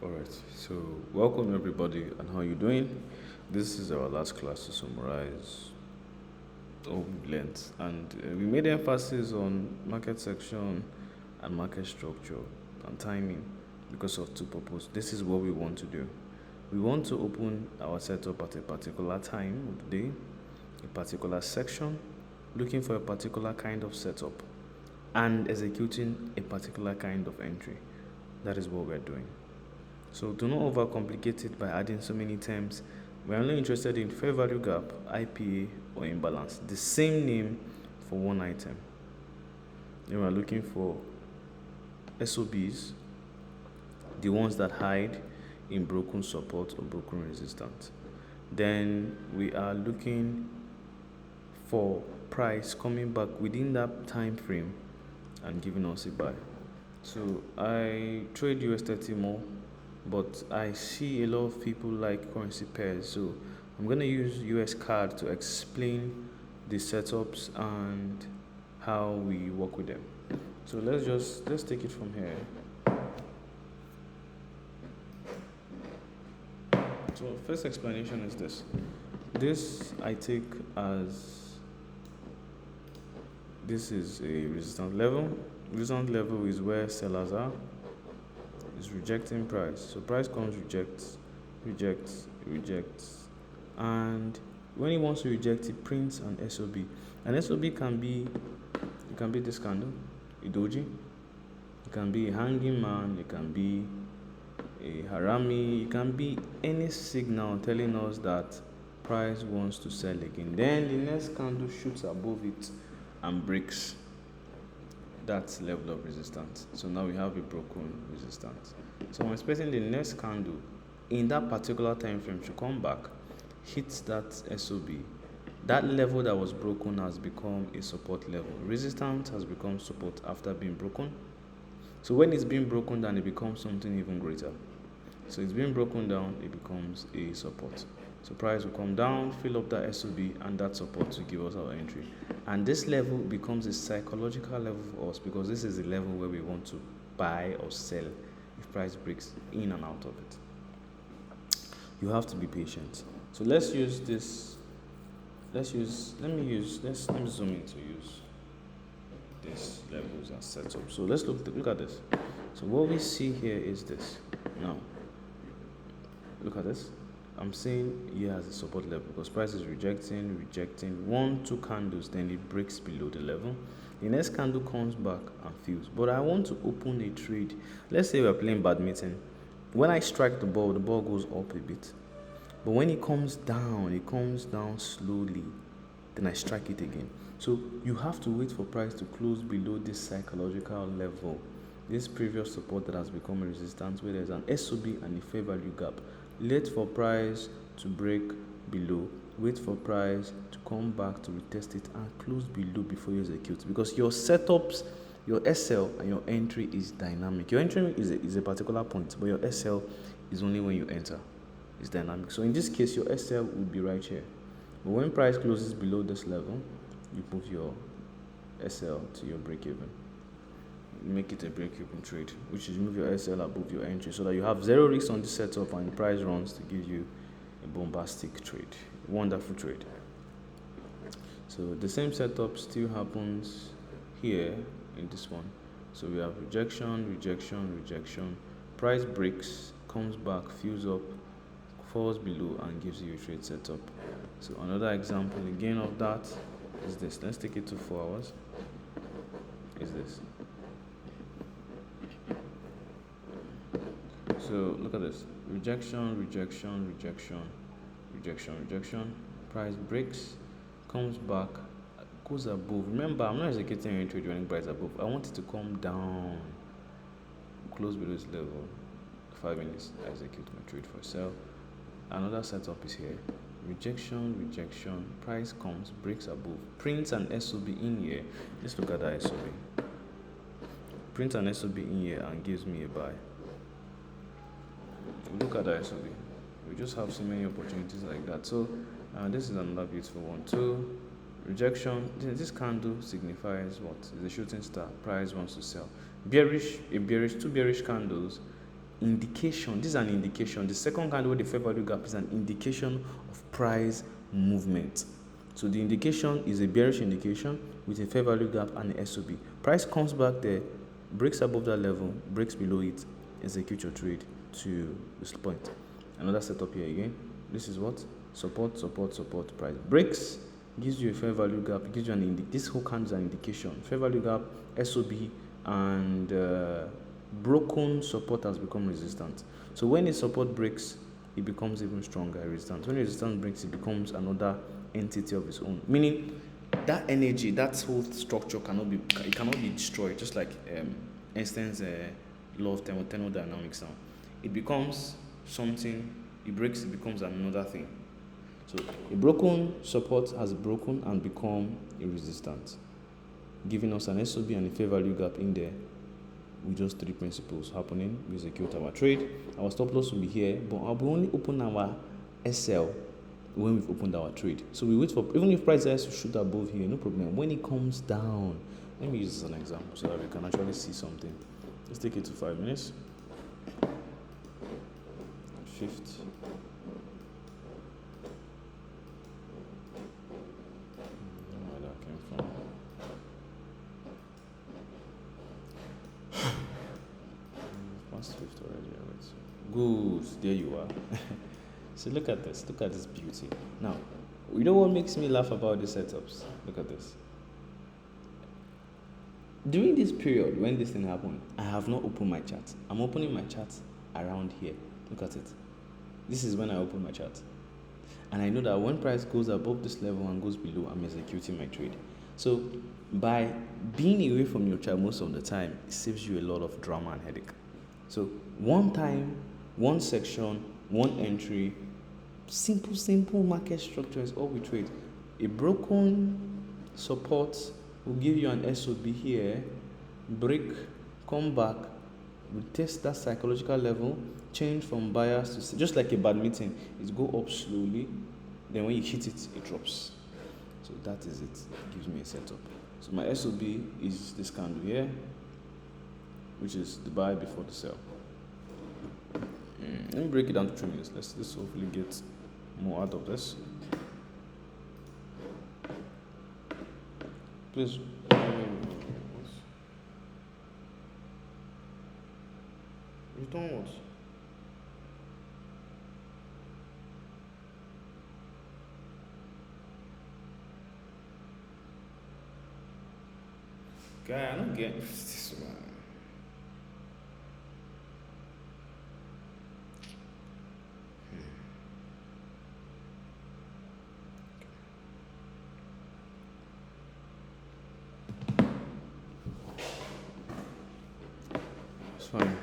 Alright, so welcome everybody, and how you doing? This is our last class to summarize all we learned, and we made emphasis on market section and market structure and timing because of two purposes. This is what we want to do. We want to open our setup at a particular time of the day, a particular section, looking for a particular kind of setup, and executing a particular kind of entry. That is what we're doing. So do not overcomplicate it by adding so many terms. We're only interested in fair value gap, IPA, or imbalance. The same name for one item. Then we're looking for SOBs, the ones that hide in broken support or broken resistance. Then we are looking for price coming back within that time frame and giving us a buy. So I trade US 30 more, but I see a lot of people like currency pairs. So I'm going to use US CAD to explain the setups and how we work with them. So let's take it from here. So first explanation is this. This I take as this is a resistance level. Resistance level is where sellers are. Is rejecting price. So price comes, rejects, and when he wants to reject, he prints an SOB. An SOB can be this candle, a doji. It can be a hanging man. It can be a harami. It can be any signal telling us that price wants to sell again. Then the next candle shoots above it and breaks that level of resistance. So now we have a broken resistance. So I'm expecting the next candle in that particular time frame to come back, hit that SOB. That level that was broken has become a support level. Resistance has become support after being broken. So when it's being broken down, it becomes something even greater. So it's being broken down, it becomes a support. So price will come down, fill up that SOB, and that support to give us our entry. And this level becomes a psychological level for us because this is the level where we want to buy or sell if price breaks in and out of it. You have to be patient. So let's use this. Let me zoom in to use these levels as setup. So let's look at this. So what we see here is this. Now, look at this. I'm saying here has a support level because price is rejecting, 1-2 candles, then it breaks below the level. The next candle comes back and fills. But I want to open a trade. Let's say we're playing badminton. When I strike the ball goes up a bit. But when it comes down slowly. Then I strike it again. So you have to wait for price to close below this psychological level. This previous support that has become a resistance where there's an SOB and a fair value gap. Wait for price to break below. Wait for price to come back to retest it and close below before you execute. Because your setups, your SL and your entry is dynamic. Your entry is a particular point, but your SL is only when you enter. It's dynamic. So in this case, your SL would be right here. But when price closes below this level, you move your SL to your break even. Make it a break-even trade, which is move your SL above your entry so that you have zero risk on the setup and price runs to give you a bombastic trade, wonderful trade. So the same setup still happens here in this one. So we have rejection, price breaks, comes back, fills up, falls below and gives you a trade setup. So another example again of that is this. Let's take it to 4 hours. Is this. So look at this. Rejection. Price breaks, comes back, goes above. Remember, I'm not executing any trade when price above. I want it to come down, close below this level. 5 minutes, I execute my trade for sell. Another setup is here. Rejection. Price comes, breaks above, prints an SOB in here. Let's look at that SOB. Prints an SOB in here and gives me a buy. Look at that SOB. We just have so many opportunities like that. So this is another beautiful one. 2 rejection. This candle signifies what? It's a shooting star. Price wants to sell. Two bearish candles indication. This is an indication. The second candle with the fair value gap is an indication of price movement. So the indication is a bearish indication with a fair value gap and an SOB. Price comes back there, breaks above that level, breaks below it, execute your trade to this point. Another setup here again. This is what? Support, support, support, price. Breaks, gives you a fair value gap, it gives you an this whole candle is an indication. Fair value gap, SOB, and broken support has become resistant. So when a support breaks, it becomes even stronger resistance. When resistance breaks, it becomes another entity of its own. Meaning that energy, that whole structure cannot be destroyed. Just like Einstein's law of thermodynamics now. It becomes something, it breaks, it becomes another thing. So a broken support has broken and become a resistance, giving us an SOB and a fair value gap in there with just three principles happening. We execute our trade. Our stop loss will be here, but I'll be only open our SL when we've opened our trade. So we wait for, even if price has to shoot above here, no problem. When it comes down, let me use this as an example so that we can actually see something. Let's take it to 5 minutes. Shift. Where that came from. Past fifth already. Good. There you are. So look at this. Look at this beauty. Now, you know what makes me laugh about these setups? Look at this. During this period when this thing happened, I have not opened my chart. I'm opening my chart around here. Look at it. This is when I open my chart. And I know that when price goes above this level and goes below, I'm executing my trade. So by being away from your chart most of the time, it saves you a lot of drama and headache. So one time, one section, one entry, simple market structure is all we trade. A broken support will give you an SOB here, break, come back, we test that psychological level, change from buyers to just like a badminton, it go up slowly, then when you hit it, it drops. So that is it. It gives me a setup. So my SOB is this candle here, which is the buy before the sell. Let me break it down to 3 minutes. Let's hopefully get more out of this. Please. Return what? Guy, I don't get this one. It's fine.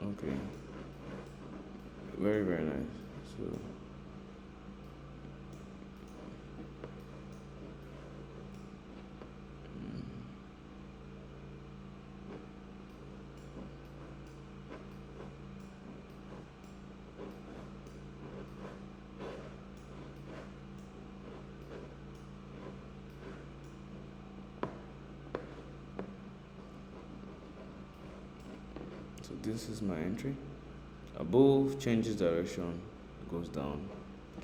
Okay. Very, very nice. So. So this is my entry. Above changes direction, goes down,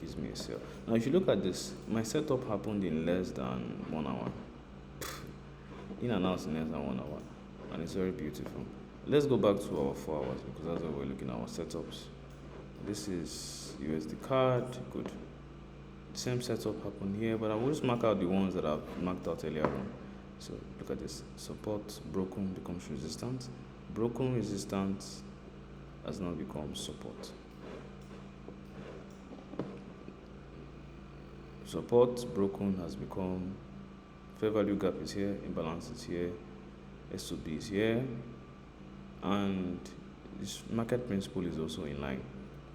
gives me a sell. Now if you look at this, my setup happened in less than 1 hour. In and out in less than 1 hour. And it's very beautiful. Let's go back to our 4 hours because that's what we're looking at our setups. This is USD card, good. Same setup happened here, but I will just mark out the ones that I've marked out earlier on. So look at this. Support broken becomes resistance. Broken resistance has now become support. Support broken has become fair value gap is here, imbalance is here, SOB is here, and this market principle is also in line.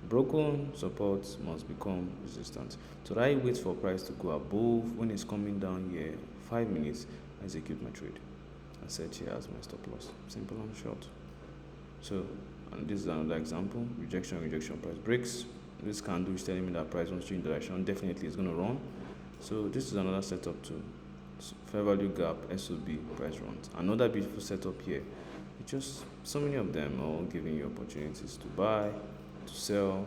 Broken support must become resistance. So I wait for price to go above. When it's coming down here, 5 minutes, I execute my trade. I set here as my stop loss. Simple and short. So, and this is another example. Rejection, price breaks. This candle is telling me that price wants to change direction. Definitely it's going to run. So this is another setup too. So fair value gap, SOB, price runs. Another beautiful setup here. It just so many of them all giving you opportunities to buy, to sell,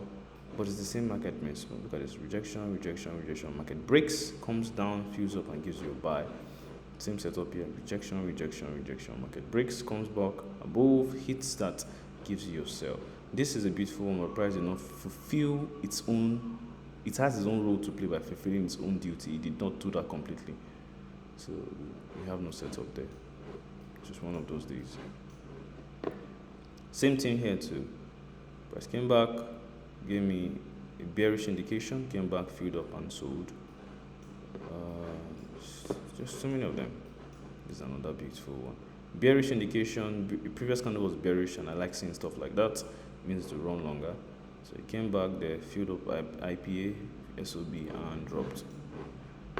but it's the same market principle. Look at this: rejection, rejection, rejection. Market breaks, comes down, fills up, and gives you a buy. Same setup here: rejection, rejection, rejection. Market breaks, comes back above, hits that, gives you your sell. This is a beautiful one, but price did not fulfill its own. It has its own role to play by fulfilling its own duty. It did not do that completely. So we have no setup there. Just one of those days. Same thing here too. Price came back, gave me a bearish indication, came back, filled up and sold. Just so many of them. This is another beautiful one. Bearish indication. Previous candle was bearish, and I like seeing stuff like that. It means to run longer. So it came back there, filled up IPA, SOB, and dropped.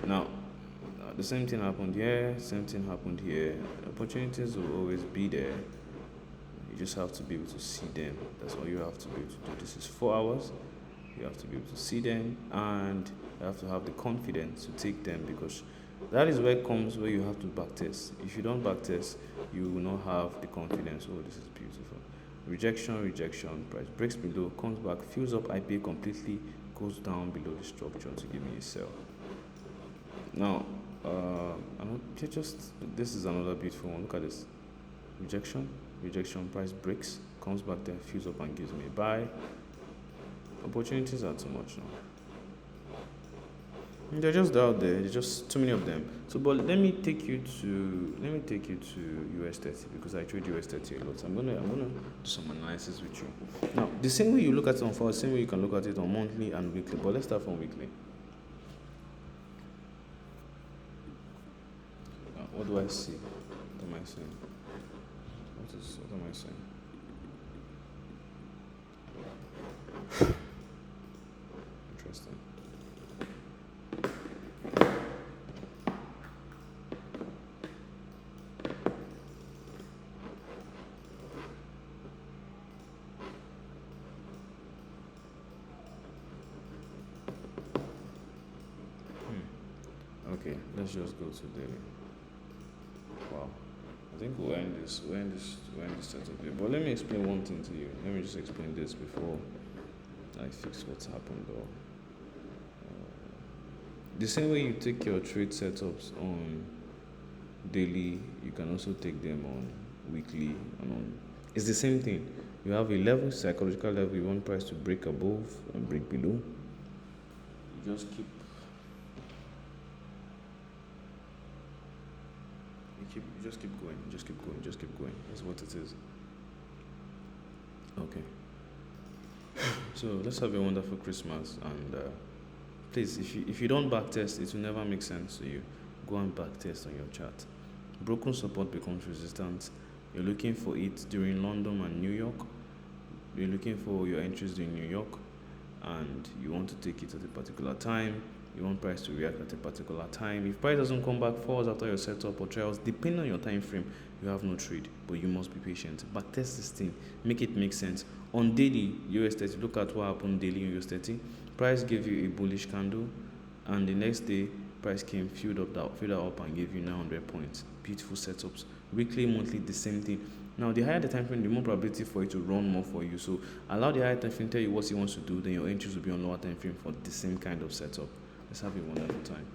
Now, the same thing happened here. Same thing happened here. Opportunities will always be there. You just have to be able to see them. That's all you have to be able to do. This is 4 hours. You have to be able to see them, and you have to have the confidence to take them, because that is where it comes where you have to backtest. If you don't backtest, you will not have the confidence. Oh, this is beautiful. Rejection, rejection. Price breaks below, comes back, fills up IPA completely, goes down below the structure to give me a sell. Now, this is another beautiful one. Look at this: rejection, rejection. Price breaks, comes back there, fills up and gives me a buy. Opportunities are too much now. They're just out there. There's just too many of them. So, but let me take you to US30, because I trade US30 a lot. I'm gonna do some analysis with you. Now, the same way you look at it on forward, same way you can look at it on monthly and weekly. But let's start from weekly. What do I see? What am I saying? What am I saying? Interesting. Okay, let's just go to daily. Wow. I think we'll end this setup here. But let me explain one thing to you. Let me just explain this before I fix what's happened though. The same way you take your trade setups on daily, you can also take them on weekly and on. It's the same thing. You have a level, psychological level, you want price to break above and break below. You just keep keep going. That's what it is. Okay. So let's have a wonderful Christmas, and please, if you don't backtest, it will never make sense to you. Go and backtest on your chart. Broken support becomes resistance. You're looking for it during London and New York. You're looking for your entries during New York, and you want to take it at a particular time. You want price to react at a particular time. If price doesn't come back 4 hours after your setup or trials, depending on your time frame, you have no trade, but you must be patient. Backtest this thing, make it make sense. On daily US30, look at what happened daily in US30. Price gave you a bullish candle, and the next day price came, filled up and gave you 900 points. Beautiful setups. Weekly, monthly, the same thing. Now, the higher the time frame, the more probability for it to run more for you. So allow the higher time frame tell you what he wants to do, then your entries will be on lower time frame for the same kind of setup. Let's have a wonderful time.